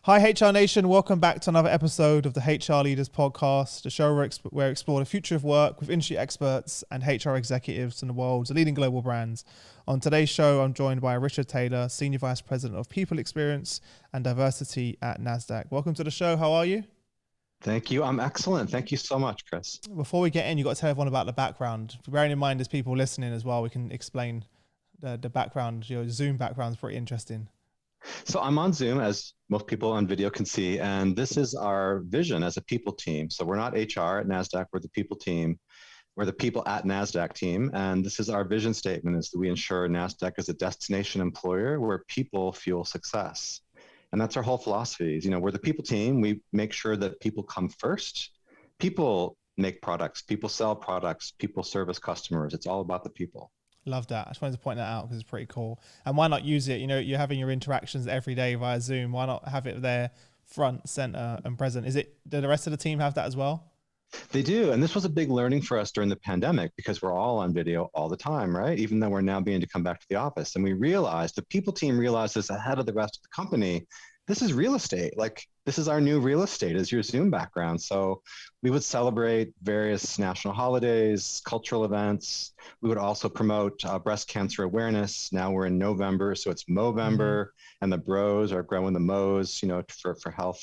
Hi, HR Nation. Welcome back to another episode of the HR Leaders Podcast, the show where we explore the future of work with industry experts and HR executives from the world's leading global brands. On today's show, I'm joined by Richard Taylor, Senior Vice President of People Experience and Diversity at Nasdaq. Welcome to the show. How are you? Thank you. I'm excellent. Thank you so much, Chris. Before we get in, you've got to tell everyone about the background. Bearing in mind there's people listening as well, we can explain the background. Your Zoom background is pretty interesting. So I'm on Zoom, as most people on video can see, and this is our vision as a people team. So we're not HR at Nasdaq, we're the people team. We're the people at Nasdaq team, and this is our vision statement: is that we ensure Nasdaq is a destination employer where people fuel success. And that's our whole philosophy. You know, we're the people team. We make sure that people come first. People make products, people sell products, people service customers. It's all about the people. Love that. I just wanted to point that out because it's pretty cool. And why not use it? You know, you're having your interactions every day via Zoom. Why not have it there front, center, and present? Do the rest of the team have that as well? They do. And this was a big learning for us during the pandemic because we're all on video all the time, right? Even though we're now being to come back to the office. And we realized, the people team realized this ahead of the rest of the company. This is real estate. Like, this is our new real estate, is your Zoom background. So we would celebrate various national holidays, cultural events. We would also promote breast cancer awareness. Now we're in November, so it's Movember, and the bros are growing the mo's, you know, for health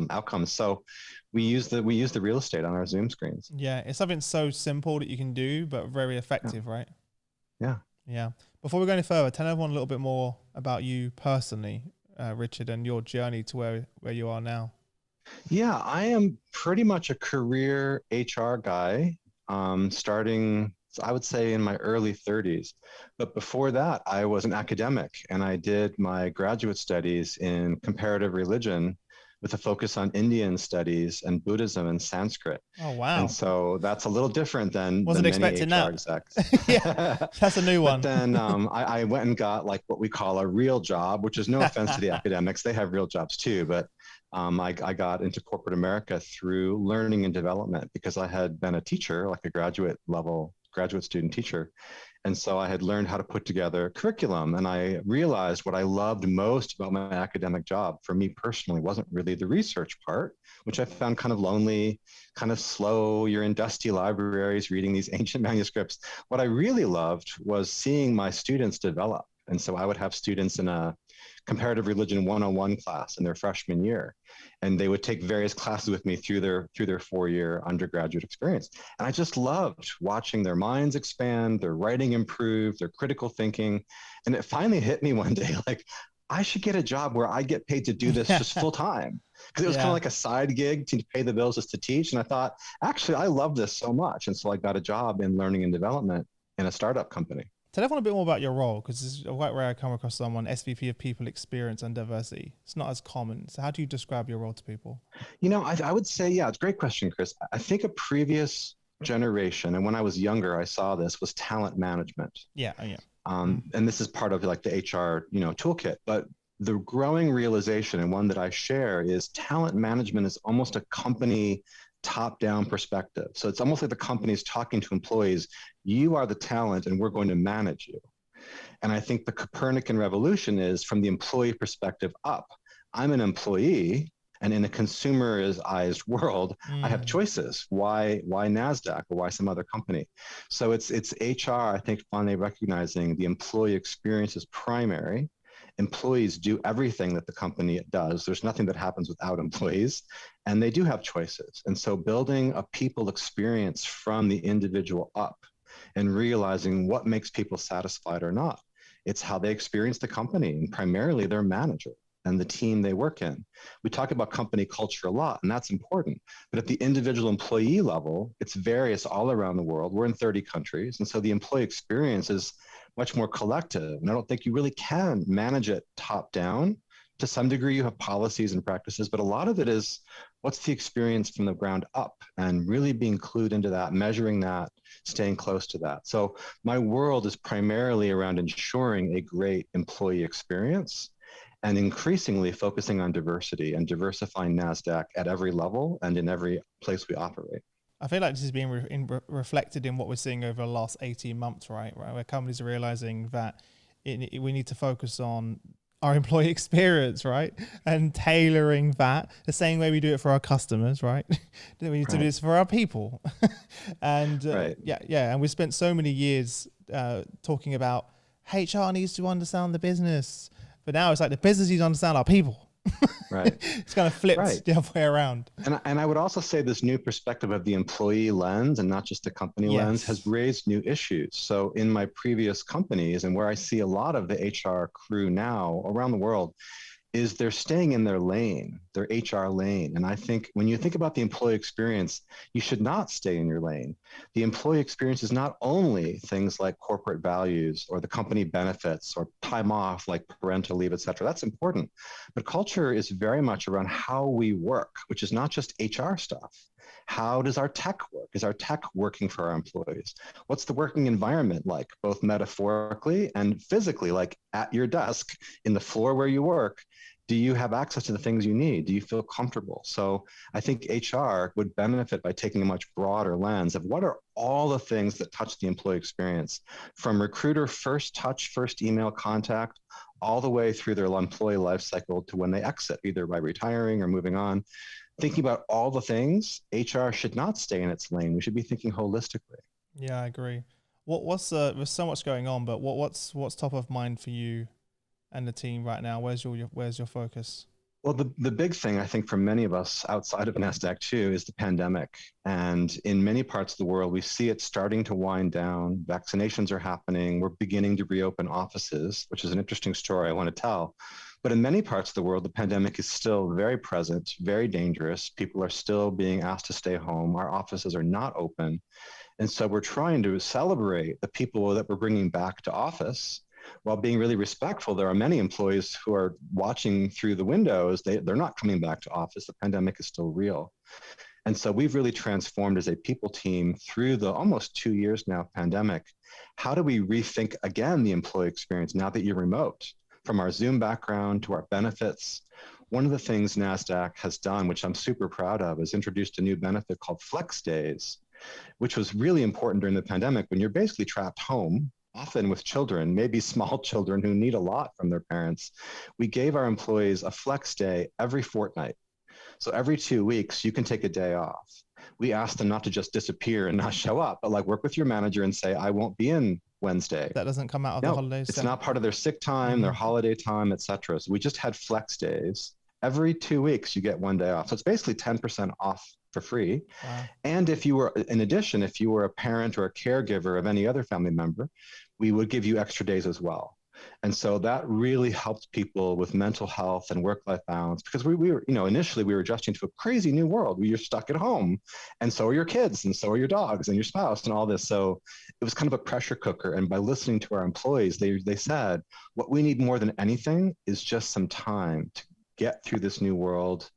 outcomes. So we use the real estate on our Zoom screens. Yeah, it's something so simple that you can do, but very effective, right? Yeah. Yeah. Before we go any further, tell everyone a little bit more about you personally, Richard, and your journey to where you are now. Yeah, I am pretty much a career HR guy, starting, I would say, in my early 30s. But before that, I was an academic, and I did my graduate studies in comparative religion with a focus on Indian studies and Buddhism and Sanskrit. Oh, wow. And so that's a little different than Wasn't many expecting HR that. execs. Yeah, that's a new one. But then I went and got like what we call a real job, which is no offense to the academics. They have real jobs too. But I got into corporate America through learning and development because I had been a teacher, like a graduate student teacher. And so I had learned how to put together curriculum. And I realized what I loved most about my academic job for me personally wasn't really the research part, which I found kind of lonely, kind of slow. You're in dusty libraries reading these ancient manuscripts. What I really loved was seeing my students develop. And so I would have students in a comparative religion 101 class in their freshman year, and they would take various classes with me through their 4-year undergraduate experience. And I just loved watching their minds expand, their writing improve, their critical thinking. And it finally hit me one day, like, I should get a job where I get paid to do this just full time. Because it was kind of like a side gig to pay the bills just to teach. And I thought, actually, I love this so much. And so I got a job in learning and development in a startup company. Tell everyone a bit more about your role, because it's quite rare I come across someone, SVP of People Experience and Diversity. It's not as common. So how do you describe your role to people? You know, I would say, yeah, it's a great question, Chris. I think a previous generation, and when I was younger, I saw this, was talent management. Yeah. And this is part of like the HR, toolkit. But the growing realization, and one that I share, is talent management is almost a company top-down perspective. So it's almost like the company's talking to employees, you are the talent and we're going to manage you. And I think the Copernican revolution is from the employee perspective up. I'm an employee, and in a consumerized world, I have choices. Why Nasdaq or why some other company? So it's HR, I think, finally recognizing the employee experience is primary. Employees do everything that the company does. There's nothing that happens without employees, and they do have choices. And so building a people experience from the individual up and realizing what makes people satisfied or not. It's how they experience the company, and primarily their manager and the team they work in. We talk about company culture a lot, and that's important. But at the individual employee level, it's various all around the world. We're in 30 countries. And so the employee experience is much more collective. And I don't think you really can manage it top down. To some degree, you have policies and practices, but a lot of it is what's the experience from the ground up, and really being clued into that, measuring that, staying close to that. So my world is primarily around ensuring a great employee experience and increasingly focusing on diversity and diversifying Nasdaq at every level and in every place we operate. I feel like this is being reflected in what we're seeing over the last 18 months, right? Where companies are realizing that we need to focus on our employee experience, right? And tailoring that the same way we do it for our customers, right? We need to do this for our people. And yeah. And we spent so many years talking about HR needs to understand the business, but now it's like the business needs to understand our people. Right. It's kind of flipped the other way around. And I would also say this new perspective of the employee lens and not just the company lens has raised new issues. So in my previous companies, and where I see a lot of the HR crew now around the world, is they're staying in their lane, their HR lane. And I think when you think about the employee experience, you should not stay in your lane. The employee experience is not only things like corporate values or the company benefits or time off like parental leave, et cetera. That's important. But culture is very much around how we work, which is not just HR stuff. How does our tech work? Is our tech working for our employees? What's the working environment like, both metaphorically and physically, like at your desk, in the floor where you work? Do you have access to the things you need? Do you feel comfortable? So I think HR would benefit by taking a much broader lens of what are all the things that touch the employee experience, from recruiter first touch, first email contact, all the way through their employee life cycle to when they exit, either by retiring or moving on. Thinking about all the things, HR should not stay in its lane. We should be thinking holistically. Yeah, I agree. What's there's so much going on, but what's top of mind for you and the team right now? Where's your focus? Well, the big thing, I think, for many of us outside of Nasdaq too, is the pandemic. And in many parts of the world, we see it starting to wind down. Vaccinations are happening. We're beginning to reopen offices, which is an interesting story I want to tell. But in many parts of the world, the pandemic is still very present, very dangerous. People are still being asked to stay home. Our offices are not open. And so we're trying to celebrate the people that we're bringing back to office while being really respectful. There are many employees who are watching through the windows. They're not coming back to office. The pandemic is still real. And so we've really transformed as a people team through the almost 2 years now pandemic. How do we rethink again the employee experience now that you're remote? From our Zoom background to our benefits. One of the things NASDAQ has done, which I'm super proud of, is introduced a new benefit called Flex Days, which was really important during the pandemic when you're basically trapped home, often with children, maybe small children who need a lot from their parents. We gave our employees a Flex Day every fortnight. So every 2 weeks, you can take a day off. We asked them not to just disappear and not show up, but like work with your manager and say, I won't be in Wednesday. That doesn't come out of the holidays. It's not part of their sick time, their holiday time, etc. So we just had Flex Days. Every 2 weeks, you get 1 day off. So it's basically 10% off for free. Wow. And if you were, in addition, if you were a parent or a caregiver of any other family member, we would give you extra days as well. And so that really helped people with mental health and work-life balance, because we were, initially we were adjusting to a crazy new world where you're stuck at home, and so are your kids, and so are your dogs and your spouse and all this. So it was kind of a pressure cooker. And by listening to our employees, they said, what we need more than anything is just some time to get through this new world,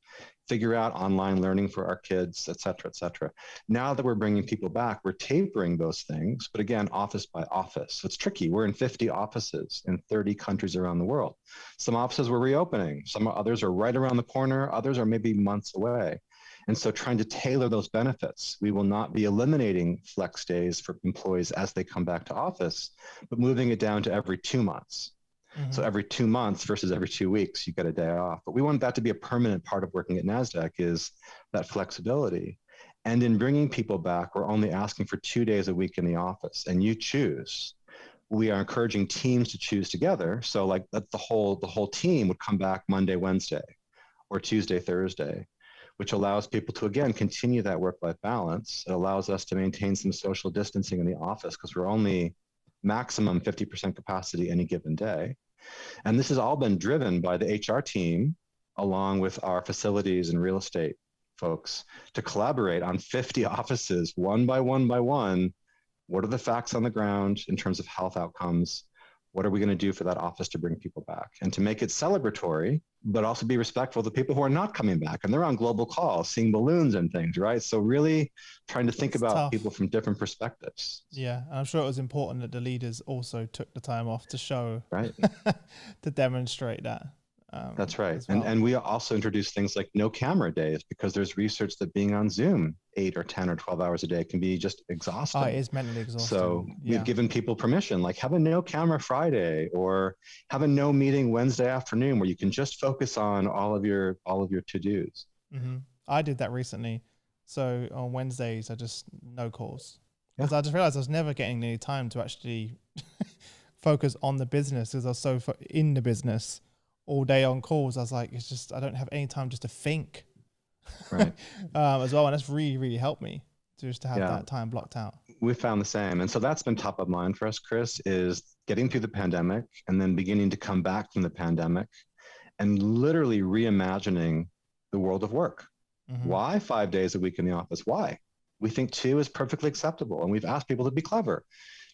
figure out online learning for our kids, et cetera, et cetera. Now that we're bringing people back, we're tapering those things, but again, office by office. So it's tricky. We're in 50 offices in 30 countries around the world. Some offices we're reopening. Some others are right around the corner. Others are maybe months away. And so trying to tailor those benefits. We will not be eliminating flex days for employees as they come back to office, but moving it down to every 2 months. So every 2 months versus every 2 weeks, you get a day off. But we want that to be a permanent part of working at NASDAQ, is that flexibility. And in bringing people back, we're only asking for 2 days a week in the office, and you choose. We are encouraging teams to choose together. So like that the whole team would come back Monday, Wednesday, or Tuesday, Thursday, which allows people to, again, continue that work-life balance. It allows us to maintain some social distancing in the office because we're only maximum 50% capacity any given day. And this has all been driven by the HR team, along with our facilities and real estate folks, to collaborate on 50 offices, one by one by one. What are the facts on the ground in terms of health outcomes? What are we going to do for that office to bring people back? And to make it celebratory, but also be respectful of the people who are not coming back. And they're on global calls, seeing balloons and things, right? So really trying to think about people from different perspectives. Yeah, and I'm sure it was important that the leaders also took the time off to show, right, to demonstrate that. That's right. as well. And we also introduce things like no camera days, because there's research that being on Zoom 8 or 10 or 12 hours a day can be just exhausting. Oh, it is mentally exhausting. So we've given people permission, like have a no camera Friday, or have a no meeting Wednesday afternoon, where you can just focus on all of your to-dos. Mm-hmm. I did that recently. So on Wednesdays, I just no calls, because I just realized I was never getting any time to actually focus on the business, because I was so in the business all day on calls. I was like, it's just, I don't have any time just to think, right? As well. And that's really, really helped me just to have that time blocked out. We found the same. And so that's been top of mind for us, Chris, is getting through the pandemic and then beginning to come back from the pandemic and literally reimagining the world of work. Mm-hmm. Why 5 days a week in the office? Why? We think 2 is perfectly acceptable. And we've asked people to be clever.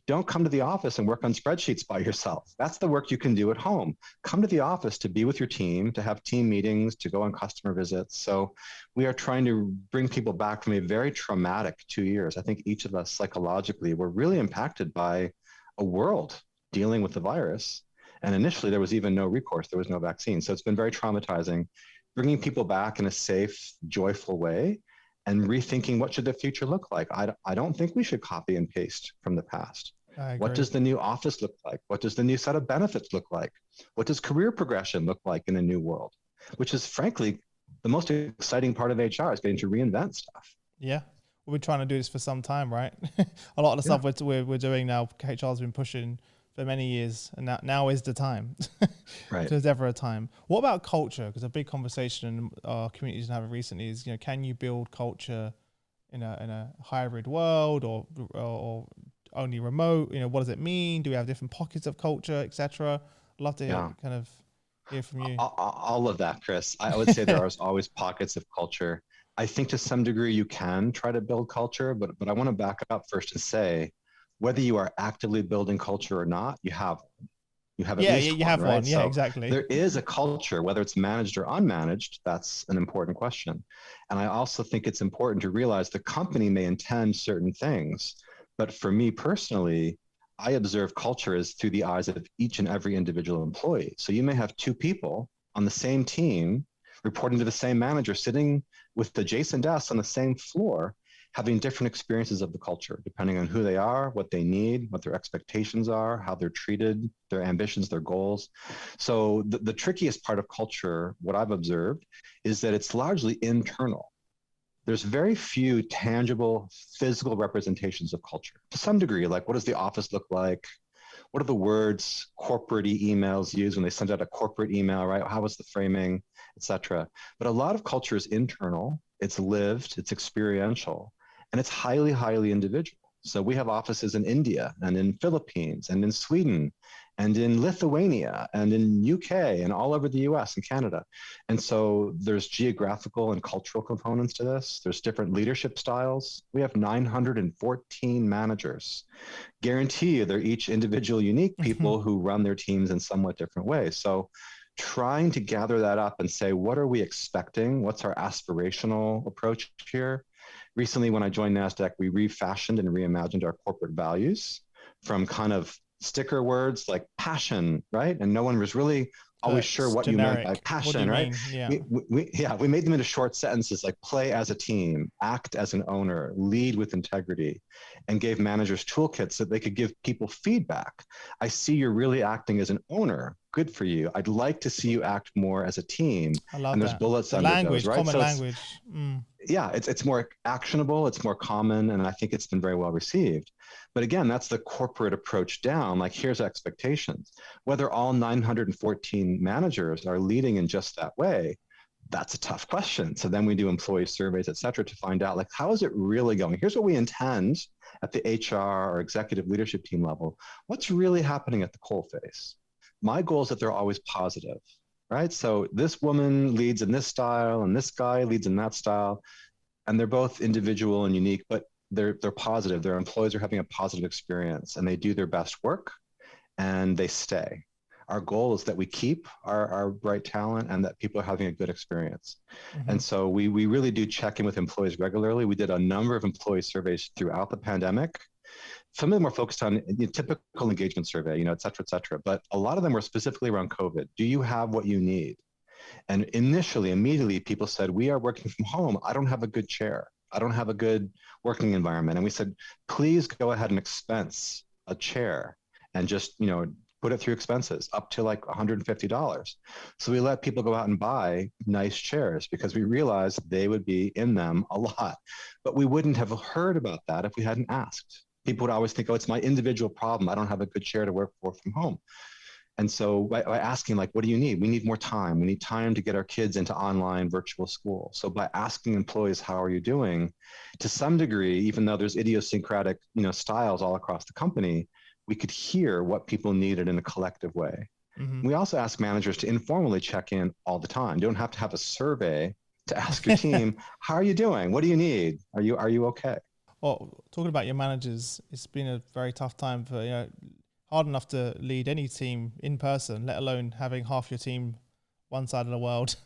Don't come to the office and work on spreadsheets by yourself. That's the work you can do at home. Come to the office to be with your team, to have team meetings, to go on customer visits. So we are trying to bring people back from a very traumatic 2 years. I think each of us psychologically were really impacted by a world dealing with the virus. And initially there was even no recourse. There was no vaccine. So it's been very traumatizing, bringing people back in a safe, joyful way, and rethinking what should the future look like. I don't think we should copy and paste from the past. What does the new office look like? What does the new set of benefits look like? What does career progression look like in a new world? Which is frankly the most exciting part of HR, is getting to reinvent stuff. Yeah, we've been trying to do this for some time, right? A lot of the stuff we're doing now, HR's been pushing for many years, and now is the time. Right. There's ever a time. What about culture? Because a big conversation our communities have recently is, can you build culture in a hybrid world, or only remote? What does it mean? Do we have different pockets of culture, etc.? I'd love to kind of hear from you. All of that, Chris. I would say there are always pockets of culture. I think to some degree you can try to build culture, but I want to back up first and say, whether you are actively building culture or not, you have one. You have at least you have right? one. Yeah, so exactly. There is a culture, whether it's managed or unmanaged. That's an important question. And I also think it's important to realize the company may intend certain things, but for me personally, I observe culture as through the eyes of each and every individual employee. So you may have 2 people on the same team reporting to the same manager, sitting with adjacent desks on the same floor, having different experiences of the culture, depending on who they are, what they need, what their expectations are, how they're treated, their ambitions, their goals. So the trickiest part of culture, what I've observed, is that it's largely internal. There's very few tangible physical representations of culture. To some degree, like what does the office look like? What are the words corporate emails use when they send out a corporate email, right? How was the framing, et cetera? But a lot of culture is internal, it's lived, it's experiential, and it's highly, highly individual. So we have offices in India and in Philippines and in Sweden and in Lithuania and in UK and all over the US and Canada. And so there's geographical and cultural components to this. There's different leadership styles. We have 914 managers. Guarantee you they're each individual, unique people who run their teams in somewhat different ways. So trying to gather that up and say, what are we expecting? What's our aspirational approach here? Recently, when I joined Nasdaq, we refashioned and reimagined our corporate values from kind of sticker words like passion, right? And no one was really always sure what generic. You meant by passion, right? We made them into short sentences like play as a team, act as an owner, lead with integrity, and gave managers toolkits so they could give people feedback. I see you're really acting as an owner. Good for you. I'd like to see you act more as a team. I love and there's that. bullets the under language, those, right? common So language. Yeah, it's more actionable, it's more common, and I think it's been very well received. But again, that's the corporate approach down. Like, here's expectations. Whether all 914 managers are leading in just that way, that's a tough question. So then we do employee surveys, et cetera, to find out, like, how is it really going? Here's what we intend at the HR or executive leadership team level. What's really happening at the coalface? My goal is that they're always positive, right? So this woman leads in this style and this guy leads in that style, and they're both individual and unique, but they're positive. Their employees are having a positive experience and they do their best work and they stay. Our goal is that we keep our bright talent and that people are having a good experience. And so we really do check in with employees regularly. We did a number of employee surveys throughout the pandemic. Some of them were focused on typical engagement survey, et cetera, et cetera. But a lot of them were specifically around COVID. Do you have what you need? And initially, immediately, people said, we are working from home. I don't have a good chair. I don't have a good working environment. And we said, please go ahead and expense a chair and just, put it through expenses up to like $150. So we let people go out and buy nice chairs because we realized they would be in them a lot. But we wouldn't have heard about that if we hadn't asked. People would always think, oh, it's my individual problem. I don't have a good chair to work for from home. And so by asking, like, what do you need? We need more time. We need time to get our kids into online virtual school. So by asking employees, how are you doing? To some degree, even though there's idiosyncratic, styles all across the company, we could hear what people needed in a collective way. Mm-hmm. We also ask managers to informally check in all the time. You don't have to have a survey to ask your team, how are you doing? What do you need? Are you okay? Well, talking about your managers, it's been a very tough time for, hard enough to lead any team in person, let alone having half your team one side of the world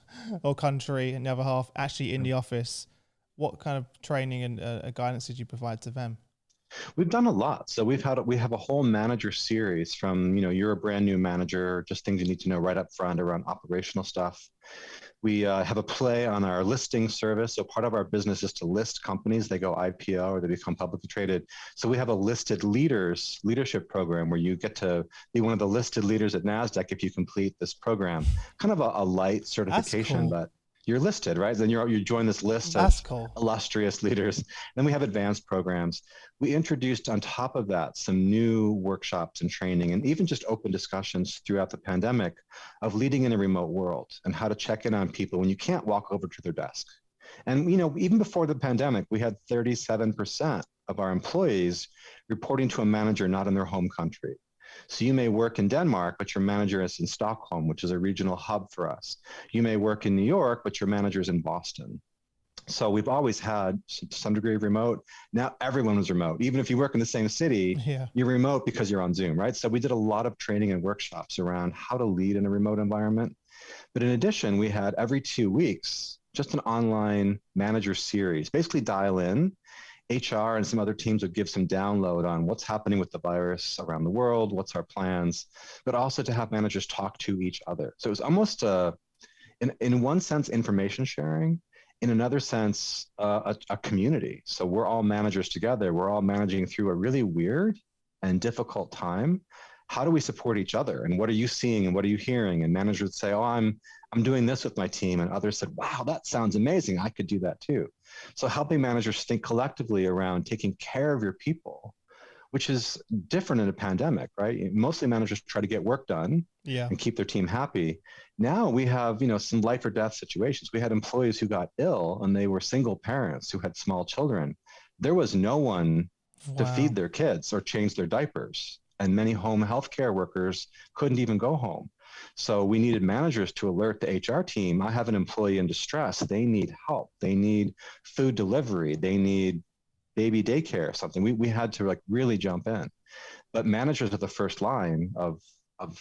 or country and the other half actually in the office. What kind of training and guidance did you provide to them? We've done a lot. So we have a whole manager series from, you're a brand new manager, just things you need to know right up front around operational stuff. We have a play on our listing service. So part of our business is to list companies. They go IPO or they become publicly traded. So we have a listed leadership program where you get to be one of the listed leaders at Nasdaq if you complete this program. Kind of a light certification, but you're listed, right? Then you join this list of illustrious leaders. Then we have advanced programs. We introduced on top of that some new workshops and training and even just open discussions throughout the pandemic of leading in a remote world and how to check in on people when you can't walk over to their desk. And even before the pandemic, we had 37% of our employees reporting to a manager not in their home country. So you may work in Denmark, but your manager is in Stockholm, which is a regional hub for us. You may work in New York, but your manager is in Boston. So we've always had some degree of remote. Now everyone was remote. Even if you work in the same city, you're remote because you're on Zoom, right? So we did a lot of training and workshops around how to lead in a remote environment. But in addition, we had every 2 weeks, just an online manager series, basically dial in. HR and some other teams would give some download on what's happening with the virus around the world, what's our plans, but also to have managers talk to each other. So it was almost, in one sense, information sharing, in another sense, a community. So we're all managers together. We're all managing through a really weird and difficult time. How do we support each other? And what are you seeing and what are you hearing? And managers would say, oh, I'm doing this with my team. And others said, wow, that sounds amazing. I could do that too. So helping managers think collectively around taking care of your people, which is different in a pandemic, right? Mostly managers try to get work done and keep their team happy. Now we have, some life or death situations. We had employees who got ill and they were single parents who had small children. There was no one to feed their kids or change their diapers. And many home healthcare workers couldn't even go home. So we needed managers to alert the HR team. I have an employee in distress. They need help. They need food delivery. They need baby daycare or something. We had to really jump in. But managers are the first line of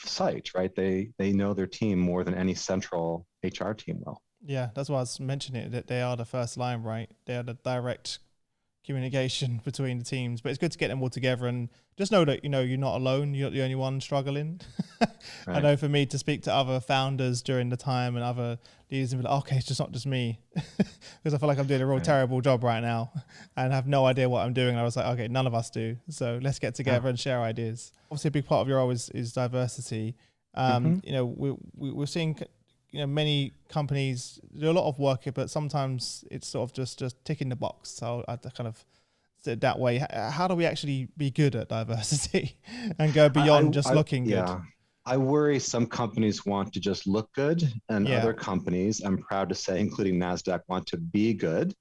sight, right? They know their team more than any central HR team will. Yeah, that's why I was mentioning it, that they are the first line, right? They are the direct communication between the teams, but it's good to get them all together and just know that, you're not alone. You're not the only one struggling. Right. I know for me to speak to other founders during the time and other leaders and be like, okay, it's just not just me, because I feel like I'm doing a real terrible job right now and have no idea what I'm doing. And I was like, okay, none of us do. So let's get together and share ideas. Obviously a big part of your role is diversity. We're seeing, many companies do a lot of work, but sometimes it's sort of just ticking the box. So I kind of sit that way. How do we actually be good at diversity and go beyond looking good? I worry some companies want to just look good, and other companies, I'm proud to say, including Nasdaq, want to be good.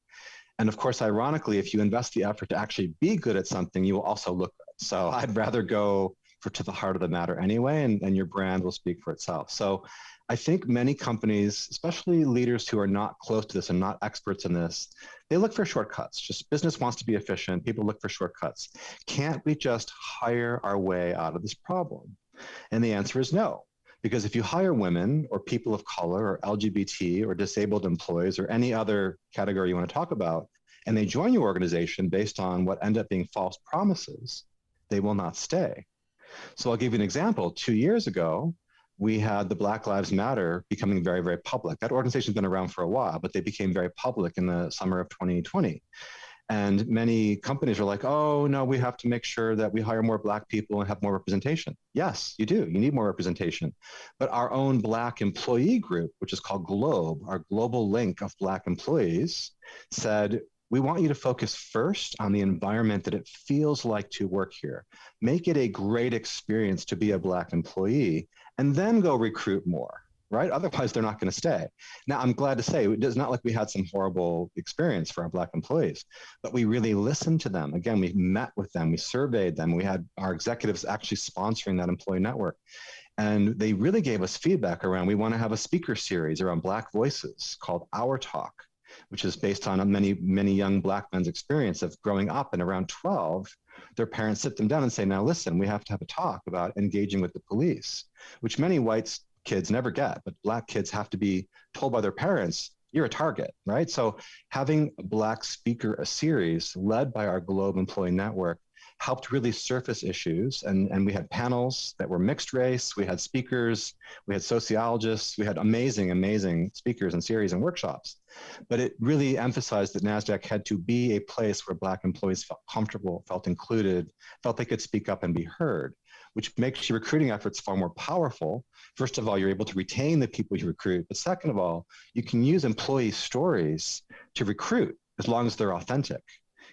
And of course, ironically, if you invest the effort to actually be good at something, you will also look good. So I'd rather go to the heart of the matter anyway, and your brand will speak for itself. So I think many companies, especially leaders who are not close to this and not experts in this, they look for shortcuts. Just business wants to be efficient. People look for shortcuts. Can't we just hire our way out of this problem? And the answer is no. Because if you hire women or people of color or LGBT or disabled employees or any other category you want to talk about, and they join your organization based on what end up being false promises, they will not stay. So I'll give you an example. 2 years ago, we had the Black Lives Matter becoming very, very public. That organization's been around for a while, but they became very public in the summer of 2020. And many companies are like, oh, no, we have to make sure that we hire more Black people and have more representation. Yes, you do. You need more representation. But our own Black employee group, which is called GLOBE, our global link of Black employees, said, we want you to focus first on the environment that it feels like to work here. Make it a great experience to be a Black employee, and then go recruit more. Right? Otherwise, they're not going to stay. Now, I'm glad to say it's not like we had some horrible experience for our Black employees, but we really listened to them. Again, we met with them, we surveyed them, we had our executives actually sponsoring that employee network. And they really gave us feedback around, we want to have a speaker series around Black voices called Our Talk, which is based on many, many young Black men's experience of growing up, and around 12, their parents sit them down and say, now listen, we have to have a talk about engaging with the police, which many whites kids never get, but Black kids have to be told by their parents, you're a target, right? So having a Black speaker, a series led by our Globe Employee Network, helped really surface issues. And we had panels that were mixed race, we had speakers, we had sociologists, we had amazing, amazing speakers and series and workshops. But it really emphasized that Nasdaq had to be a place where Black employees felt comfortable, felt included, felt they could speak up and be heard, which makes your recruiting efforts far more powerful. First of all, you're able to retain the people you recruit. But second of all, you can use employee stories to recruit as long as they're authentic.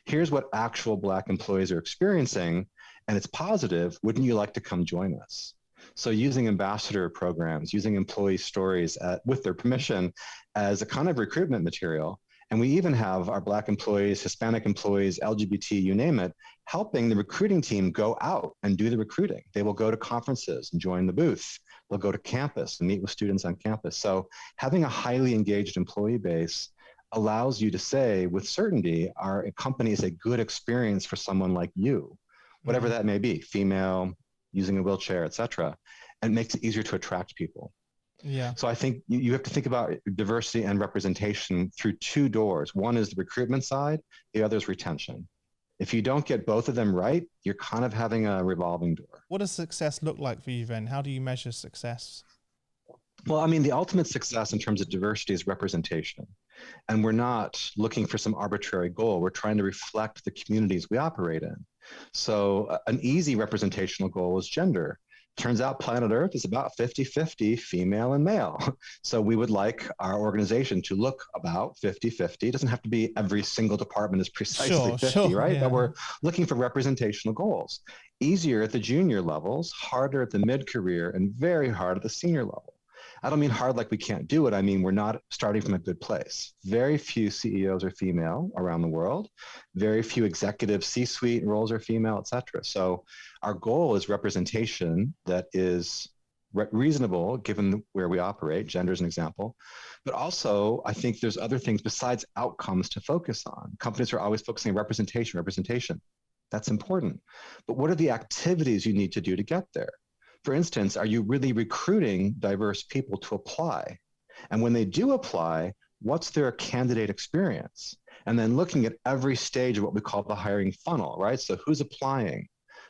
Here's what actual Black employees are experiencing, and it's positive. Wouldn't you like to come join us? So using ambassador programs, using employee stories with their permission as a kind of recruitment material. And we even have our Black employees, Hispanic employees, LGBT, you name it, helping the recruiting team go out and do the recruiting. They will go to conferences and join the booth. They'll go to campus and meet with students on campus. So having a highly engaged employee base allows you to say with certainty, our company is a good experience for someone like you, whatever that may be, female, using a wheelchair, et cetera, and makes it easier to attract people. Yeah. So I think you have to think about diversity and representation through two doors. One is the recruitment side, the other is retention. If you don't get both of them right, you're kind of having a revolving door. What does success look like for you then? How do you measure success? Well, I mean, the ultimate success in terms of diversity is representation. And we're not looking for some arbitrary goal. We're trying to reflect the communities we operate in. So an easy representational goal is gender. Turns out planet Earth is about 50-50 female and male. So we would like our organization to look about 50-50. It doesn't have to be every single department is precisely 50, right? Yeah. But we're looking for representational goals. Easier at the junior levels, harder at the mid-career, and very hard at the senior level. I don't mean hard like we can't do it. I mean, we're not starting from a good place. Very few CEOs are female around the world. Very few executive C-suite roles are female, et cetera. So our goal is representation that is reasonable given where we operate. Gender is an example. But also, I think there's other things besides outcomes to focus on. Companies are always focusing on representation. That's important. But what are the activities you need to do to get there? For instance, are you really recruiting diverse people to apply? And when they do apply, what's their candidate experience? And then looking at every stage of what we call the hiring funnel, right? So who's applying?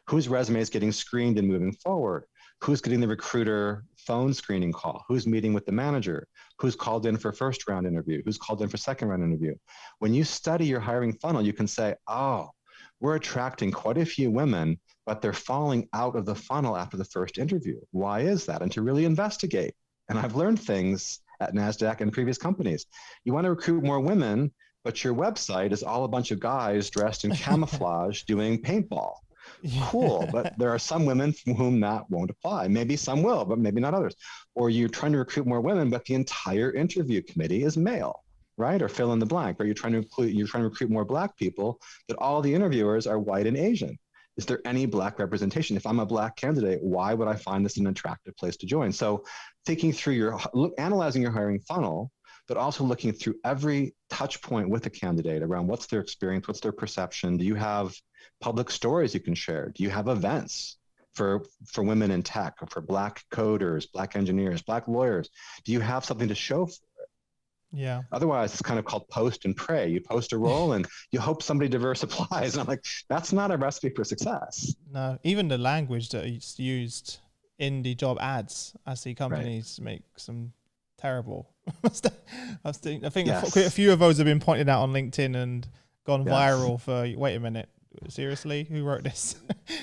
Whose resume is getting screened and moving forward? Who's getting the recruiter phone screening call? Who's meeting with the manager? Who's called in for first round interview? Who's called in for second round interview? When you study your hiring funnel, you can say, oh, we're attracting quite a few women, but they're falling out of the funnel after the first interview. Why is that? And to really investigate. And I've learned things at Nasdaq and previous companies. You want to recruit more women, but your website is all a bunch of guys dressed in camouflage doing paintball. Cool, but there are some women from whom that won't apply. Maybe some will, but maybe not others. Or you're trying to recruit more women, but the entire interview committee is male, right? Or fill in the blank. Or you're trying to recruit more Black people, but all the interviewers are white and Asian. Is there any Black representation? If I'm a Black candidate, why would I find this an attractive place to join? So thinking through analyzing your hiring funnel, but also looking through every touch point with a candidate around what's their experience, what's their perception. Do you have public stories you can share? Do you have events for women in tech, or for Black coders, Black engineers, Black lawyers? Do you have something to show for it? Yeah. Otherwise, it's kind of called post and pray. You post a role and you hope somebody diverse applies. And I'm like, that's not a recipe for success. No, even the language that is used in the job ads, I see companies make some terrible. I think a few of those have been pointed out on LinkedIn and gone viral for, wait a minute, seriously, who wrote this?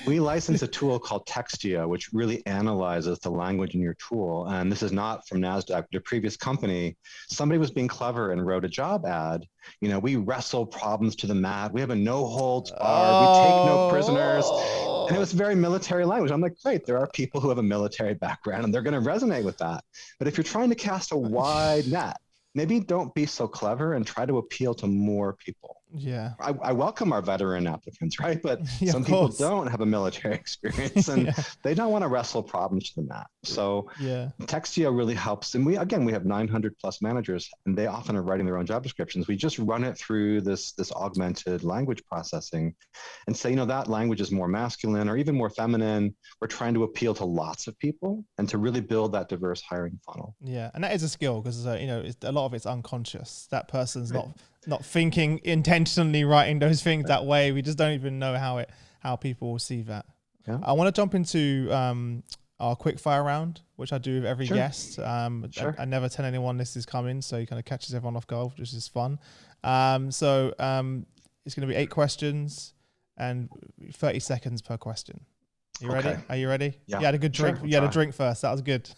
We license a tool called Textia, which really analyzes the language in your tool. And this is not from Nasdaq, but a previous company. Somebody was being clever and wrote a job ad. You know, we wrestle problems to the mat. We have a no holds bar. We take no prisoners. And it was very military language. I'm like, great, there are people who have a military background and they're going to resonate with that. But if you're trying to cast a wide net, maybe don't be so clever and try to appeal to more people. Yeah. I welcome our veteran applicants, right? But some people don't have a military experience and they don't want to wrestle problems to the mat. So Textia really helps. And we have 900 plus managers and they often are writing their own job descriptions. We just run it through this augmented language processing and say, you know, that language is more masculine or even more feminine. We're trying to appeal to lots of people and to really build that diverse hiring funnel. Yeah. And that is a skill because, you know, a lot of it's unconscious. That person's not thinking intentionally writing those things that way. We just don't even know how people will see that. Yeah. I want to jump into our quick fire round, which I do with every guest. I never tell anyone this is coming, so it kind of catches everyone off guard, which is fun. So it's going to be 8 questions and 30 seconds per question. You ready? Are you ready? Yeah. You had a good drink. You had a drink first. That was good.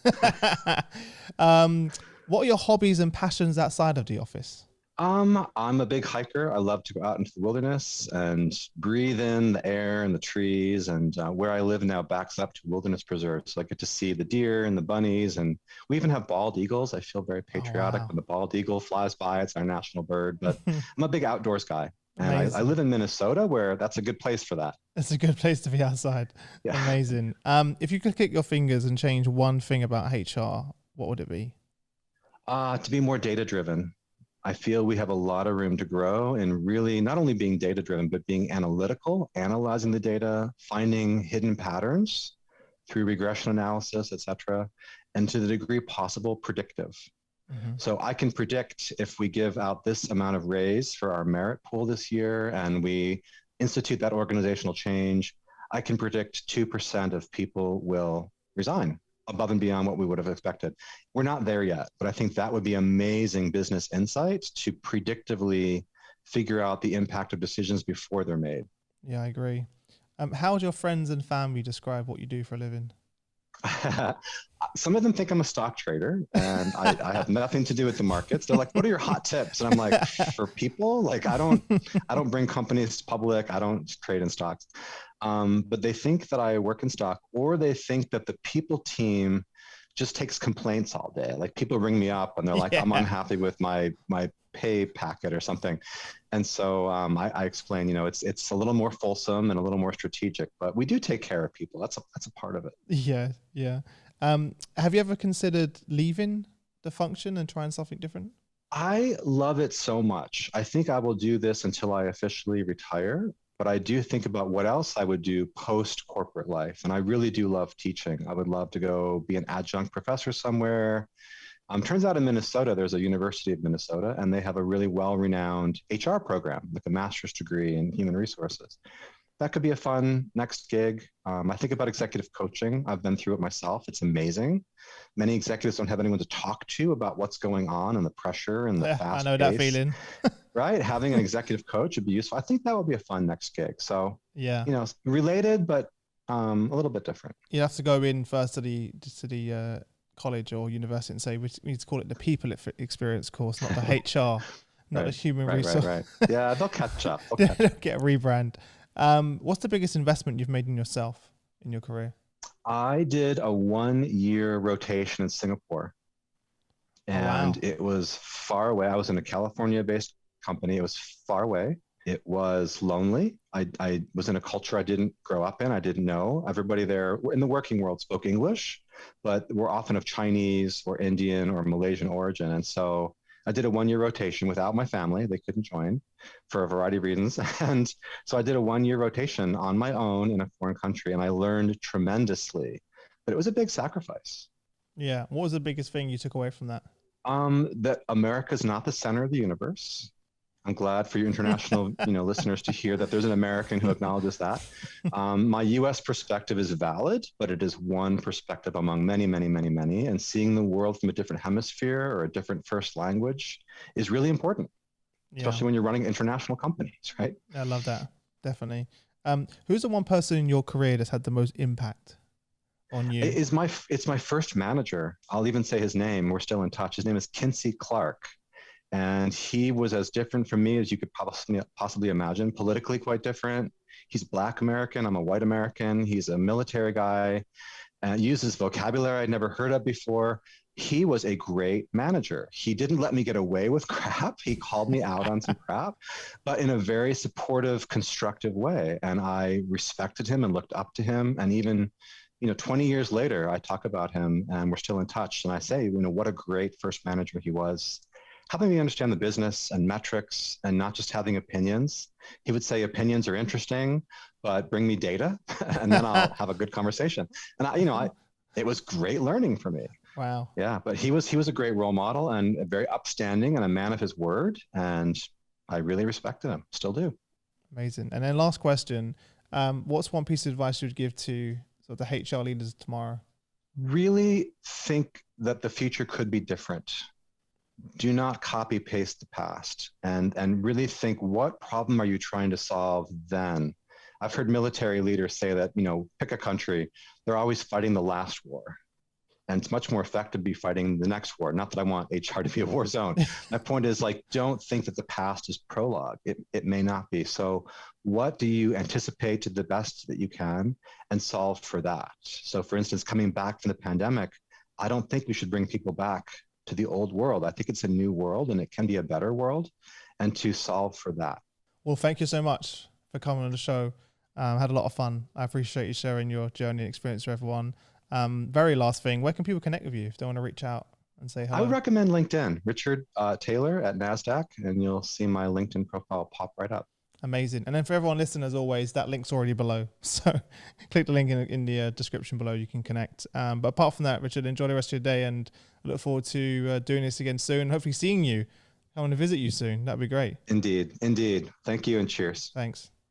What are your hobbies and passions outside of the office? I'm a big hiker. I love to go out into the wilderness and breathe in the air and the trees. And where I live now backs up to wilderness preserves. So I get to see the deer and the bunnies. And we even have bald eagles. I feel very patriotic when the bald eagle flies by. It's our national bird. But I'm a big outdoors guy. And I live in Minnesota where that's a good place for that. It's a good place to be outside. Yeah. Amazing. If you could click your fingers and change one thing about HR, what would it be? To be more data-driven. I feel we have a lot of room to grow in really not only being data-driven, but being analytical, analyzing the data, finding hidden patterns through regression analysis, et cetera, and to the degree possible, predictive. Mm-hmm. So I can predict if we give out this amount of raise for our merit pool this year and we institute that organizational change, I can predict 2% of people will resign above and beyond what we would have expected. We're not there yet, but I think that would be amazing business insight to predictively figure out the impact of decisions before they're made. Yeah, I agree. How would your friends and family describe what you do for a living? Some of them think I'm a stock trader and I have nothing to do with the markets. They're like, what are your hot tips? And I'm like, for people, like I don't bring companies public. I don't trade in stocks. But they think that I work in stock, or they think that the people team just takes complaints all day. Like people ring me up and they're like, I'm unhappy with my pay packet or something. And so I explain, you know, it's a little more fulsome and a little more strategic, but we do take care of people. That's a part of it. Yeah. Yeah. Have you ever considered leaving the function and trying something different? I love it so much. I think I will do this until I officially retire, but I do think about what else I would do post corporate life. And I really do love teaching. I would love to go be an adjunct professor somewhere. Turns out in Minnesota, there's a University of Minnesota, and they have a really well-renowned HR program with a master's degree in human resources. That could be a fun next gig. I think about executive coaching. I've been through it myself. It's amazing. Many executives don't have anyone to talk to about what's going on and the pressure and the fast I know pace. That feeling. Right? Having an executive coach would be useful. I think that would be a fun next gig. So, you know, related, but a little bit different. You have to go in first to the college or university and say, we need to call it the people experience course, not the HR, not the human resource. Right. Yeah, they'll catch up. Get a rebrand. What's the biggest investment you've made in yourself in your career? I did a 1-year rotation in Singapore, and it was far away. I was in a California-based company. It was far away. It was lonely. I was in a culture I didn't grow up in. I didn't know. Everybody there in the working world spoke English, but were often of Chinese or Indian or Malaysian origin. And so I did a 1-year rotation without my family. They couldn't join for a variety of reasons. And so I did a 1-year rotation on my own in a foreign country, and I learned tremendously, but it was a big sacrifice. Yeah. What was the biggest thing you took away from that? That America's not the center of the universe. I'm glad for your international, listeners to hear that there's an American who acknowledges that. My U.S. perspective is valid, but it is one perspective among many, many, many, many. And seeing the world from a different hemisphere or a different first language is really important, especially when you're running international companies, right? I love that. Definitely. Who's the one person in your career that's had the most impact on you? It's my first manager. I'll even say his name. We're still in touch. His name is Kinsey Clark. And he was as different from me as you could possibly imagine, politically quite different. He's Black American. I'm a white American. He's a military guy and uses vocabulary I'd never heard of before. He was a great manager. He didn't let me get away with crap. He called me out on some crap, but in a very supportive, constructive way. And I respected him and looked up to him. And even 20 years later, I talk about him and we're still in touch. And I say, what a great first manager he was, helping me understand the business and metrics and not just having opinions. He would say opinions are interesting, but bring me data and then I'll have a good conversation. And it was great learning for me. Wow. Yeah. But he was a great role model and very upstanding and a man of his word. And I really respected him. Still do. Amazing. And then last question, what's one piece of advice you would give to the HR leaders tomorrow? Really think that the future could be different. Do not copy paste the past and really think, what problem are you trying to solve then? I've heard military leaders say that, pick a country, they're always fighting the last war. And it's much more effective to be fighting the next war. Not that I want HR to be a war zone. My point is, don't think that the past is prologue. It may not be. So what do you anticipate to the best that you can and solve for that? So for instance, coming back from the pandemic, I don't think we should bring people back to the old world. I think it's a new world and it can be a better world, and to solve for that. Well, thank you so much for coming on the show. Had a lot of fun. I appreciate you sharing your journey and experience with everyone. Very last thing, where can people connect with you if they want to reach out and say hello? I would recommend LinkedIn, Richard Taylor at Nasdaq, and you'll see my LinkedIn profile pop right up. Amazing. And then for everyone listening, as always, that link's already below. So click the link in the description below. You can connect. But apart from that, Richard, enjoy the rest of your day and I look forward to doing this again soon. Hopefully seeing you. I want to visit you soon. That'd be great. Indeed. Thank you and cheers. Thanks.